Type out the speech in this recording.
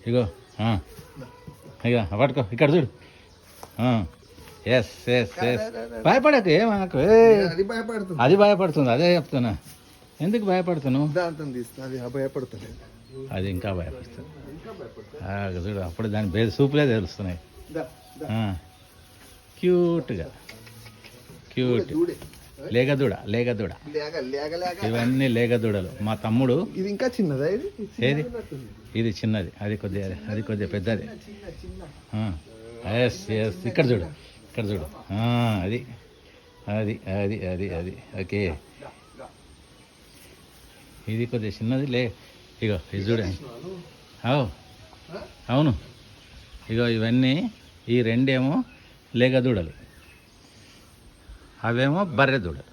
ఇగో ఇక పట్టుకో ఇక్కడ చూడు. ఎస్ ఎస్ ఎస్ భయపడకు ఏమనకు. అది భయపడుతుంది, అదే చెప్తున్నా. ఎందుకు భయపడుతున్నావు? అది ఇంకా భయపడుతుంది. చూడు అప్పుడు దాని సూపులే తెలుస్తున్నాయి. క్యూట్గా క్యూట్ లేగదూడ లేగదూడ ఇవన్నీ లేగదూడలు. మా తమ్ముడు ఇది ఇంకా చిన్నదా? ఏది ఇది చిన్నది, అది కొద్దిగా పెద్దది. ఎస్ ఎస్ ఇక్కడ చూడు ఇక్కడ చూడు. అది అది అది అది అది ఓకే. ఇది కొద్దిగా చిన్నది ఇగో ఇది చూడండి. అవును ఇగో ఇవన్నీ ఈ రెండేమో లేగదూడలు, అవేమో బర్రె దూడలు.